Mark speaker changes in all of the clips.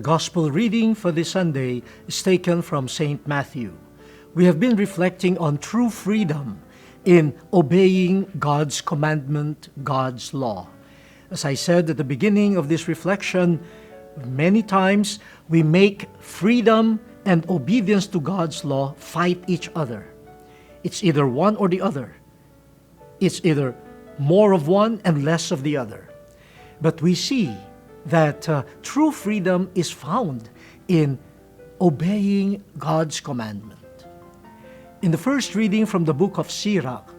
Speaker 1: gospel reading for this Sunday is taken from St. Matthew. We have been reflecting on true freedom in obeying God's commandment, God's law. As I said at the beginning of this reflection, many times we make freedom and obedience to God's law fight each other. It's either one or the other. It's either more of one and less of the other. But we see that true freedom is found in obeying God's commandment. In the first reading from the book of Sirach,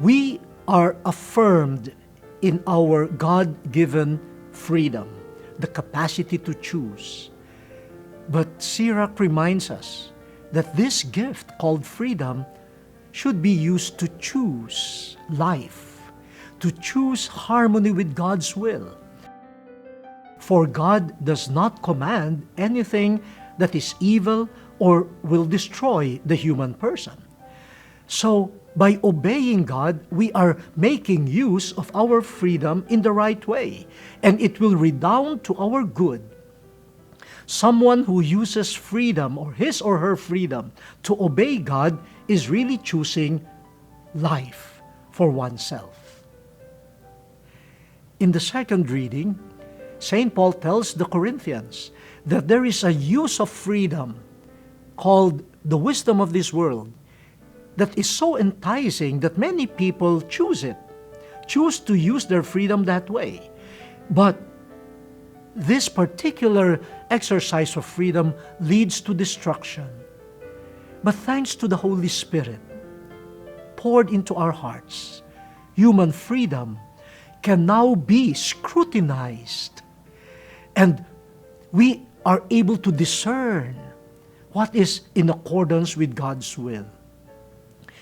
Speaker 1: we are affirmed in our God-given freedom, the capacity to choose. But Sirach reminds us that this gift called freedom should be used to choose life, to choose harmony with God's will. For God does not command anything that is evil or will destroy the human person. So, by obeying God, we are making use of our freedom in the right way, and it will redound to our good. Someone who uses freedom or his or her freedom to obey God is really choosing life for oneself. In the second reading, St. Paul tells the Corinthians that there is a use of freedom called the wisdom of this world that is so enticing that many people choose to use their freedom that way. But this particular exercise of freedom leads to destruction. But thanks to the Holy Spirit poured into our hearts, human freedom can now be scrutinized, and we are able to discern what is in accordance with God's will.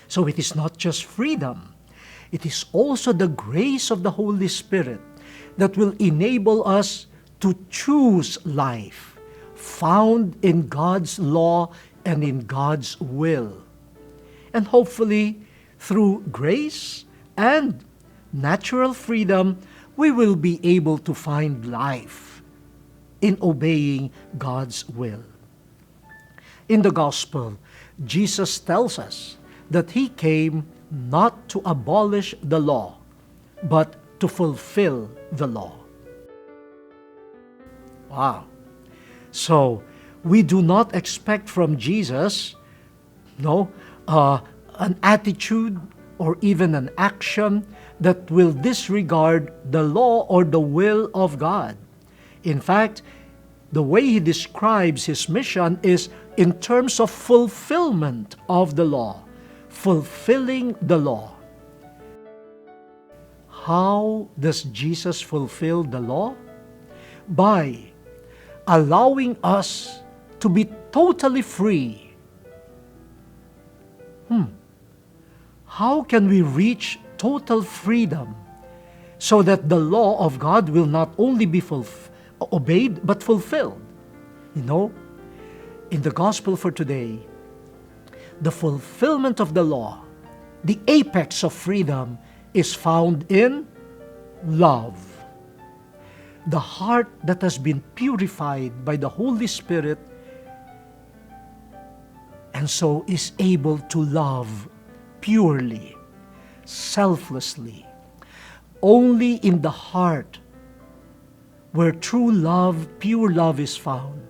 Speaker 1: So it is not just freedom, it is also the grace of the Holy Spirit that will enable us to choose life found in God's law and in God's will. And hopefully, through grace and natural freedom, we will be able to find life in obeying God's will. In the Gospel, Jesus tells us that He came not to abolish the law, but to fulfill the law. Wow. So, we do not expect from Jesus, an attitude or even an action that will disregard the law or the will of God. In fact, the way He describes His mission is in terms of fulfillment of the law, fulfilling the law. How does Jesus fulfill the law? By allowing us to be totally free. How can we reach total freedom so that the law of God will not only be obeyed but fulfilled? In the gospel for today, the fulfillment of the law, the apex of freedom, is found in love. The heart that has been purified by the Holy Spirit and so is able to love purely, selflessly. Only in the heart where true love, pure love is found,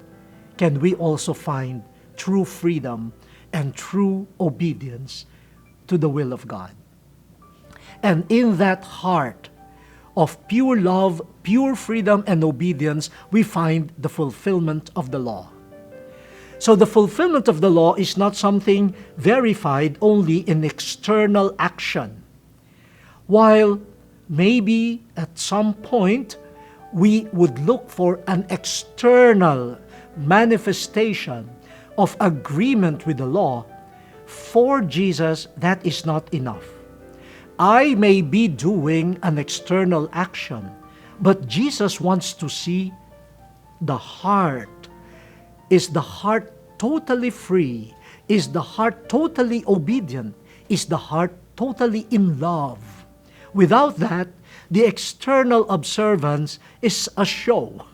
Speaker 1: can we also find true freedom and true obedience to the will of God. And in that heart of pure love, pure freedom, and obedience, we find the fulfillment of the law. So the fulfillment of the law is not something verified only in external action. While maybe at some point we would look for an external manifestation of agreement with the law, for Jesus, that is not enough. I may be doing an external action, but Jesus wants to see the heart. Is the heart totally free? Is the heart totally obedient? Is the heart totally in love? Without that, the external observance is a show.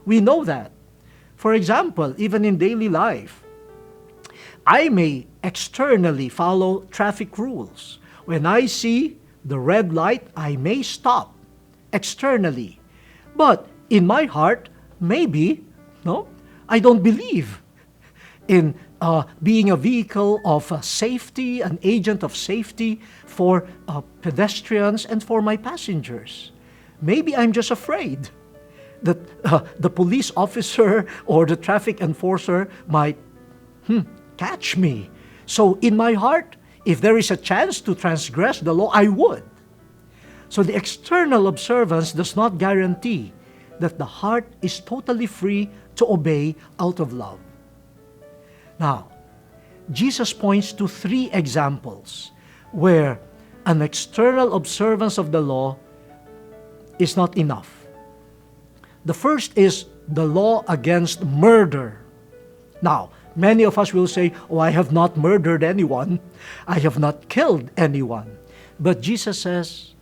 Speaker 1: We know that. For example, even in daily life, I may externally follow traffic rules. When I see the red light, I may stop externally. But in my heart, maybe, no, I don't believe in being a vehicle of safety, an agent of safety for pedestrians and for my passengers. Maybe I'm just afraid that the police officer or the traffic enforcer might catch me. So in my heart, if there is a chance to transgress the law, I would. So the external observance does not guarantee that the heart is totally free to obey out of love. Now, Jesus points to 3 examples where an external observance of the law is not enough. The first is the law against murder. Now, many of us will say, "Oh, I have not murdered anyone. I have not killed anyone." But Jesus says,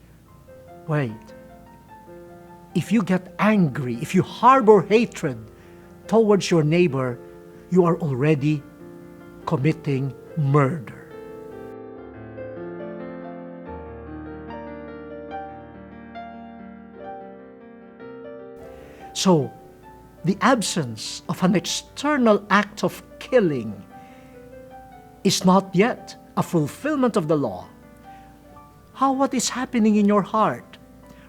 Speaker 1: wait, if you get angry, if you harbor hatred towards your neighbor, you are already committing murder. So, the absence of an external act of killing is not yet a fulfillment of the law. What is happening in your heart?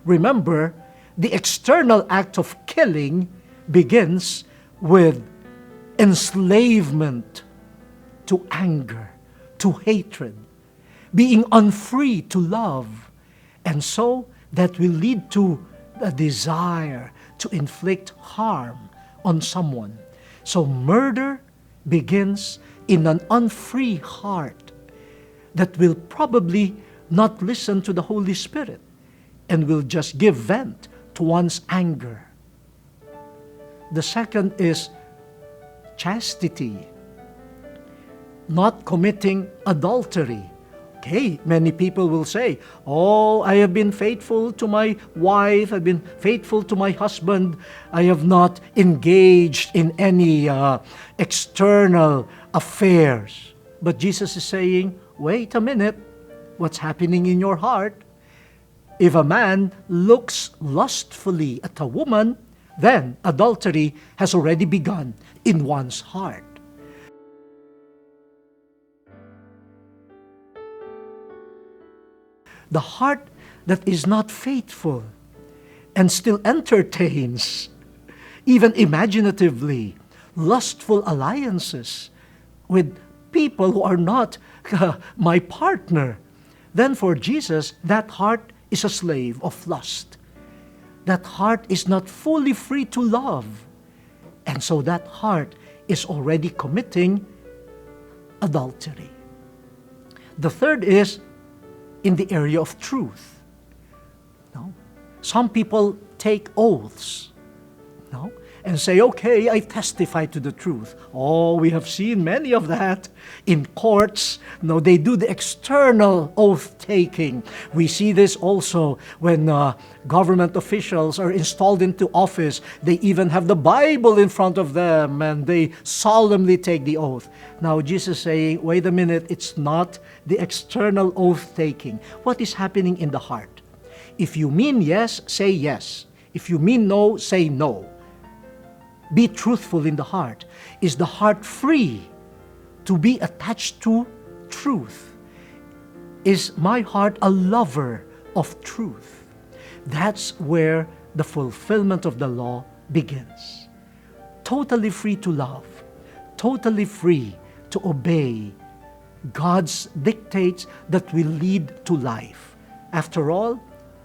Speaker 1: Remember, the external act of killing begins with enslavement to anger, to hatred, being unfree to love. And so that will lead to a desire to inflict harm on someone. So murder begins in an unfree heart that will probably not listen to the Holy Spirit and will just give vent to one's anger. The second is chastity, not committing adultery. Okay, many people will say, "Oh, I have been faithful to my wife, I've been faithful to my husband, I have not engaged in any external affairs." But Jesus is saying, wait a minute, what's happening in your heart? If a man looks lustfully at a woman, then adultery has already begun in one's heart. The heart that is not faithful and still entertains, even imaginatively, lustful alliances with people who are not my partner, then for Jesus, that heart is a slave of lust. That heart is not fully free to love. And so that heart is already committing adultery. The third is in the area of truth. No? Some people take oaths, no? And say, okay, I testify to the truth. Oh, we have seen many of that in courts. No, they do the external oath-taking. We see this also when government officials are installed into office. They even have the Bible in front of them and they solemnly take the oath. Now, Jesus is saying, wait a minute, it's not the external oath-taking. What is happening in the heart? If you mean yes, say yes. If you mean no, say no. Be truthful in the heart. Is the heart free to be attached to truth? Is my heart a lover of truth? That's where the fulfillment of the law begins. Totally free to love, totally free to obey God's dictates that will lead to life. After all,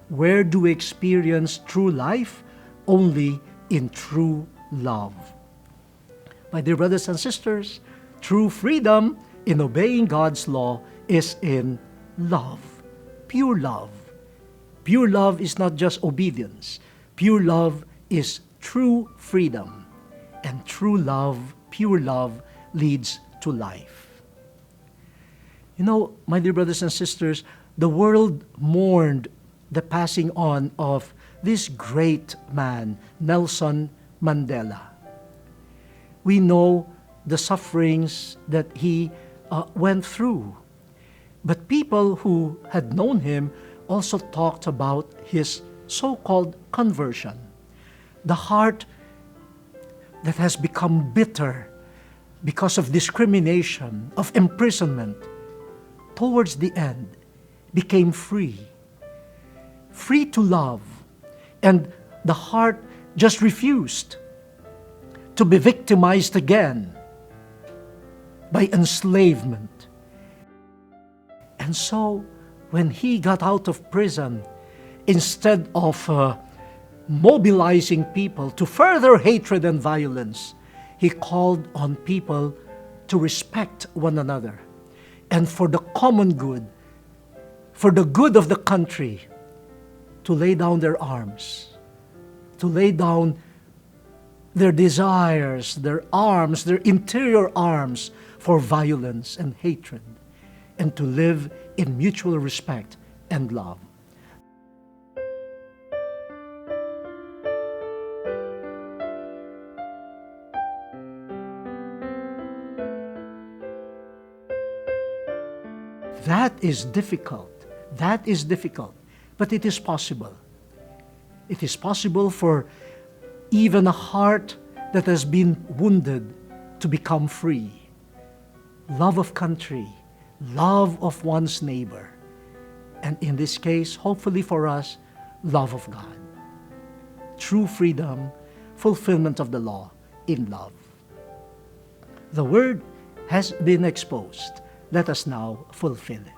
Speaker 1: where do we experience true life? Only in true love. My dear brothers and sisters, true freedom in obeying God's law is in love, pure love. Pure love is not just obedience. Pure love is true freedom. And true love, pure love, leads to life. You know, my dear brothers and sisters, the world mourned the passing on of this great man, Nelson Mandela. We know the sufferings that he went through. But people who had known him also talked about his so-called conversion. The heart that has become bitter because of discrimination, of imprisonment, towards the end became free. Free to love. And the heart just refused to be victimized again by enslavement. And so, when he got out of prison, instead of mobilizing people to further hatred and violence, he called on people to respect one another. And for the common good, for the good of the country, to lay down their arms, to lay down their desires, their arms, their interior arms for violence and hatred, and to live in mutual respect and love. That is difficult. That is difficult. But it is possible. It is possible for even a heart that has been wounded to become free. Love of country, love of one's neighbor, and in this case, hopefully for us, love of God. True freedom, fulfillment of the law in love. The word has been exposed. Let us now fulfill it.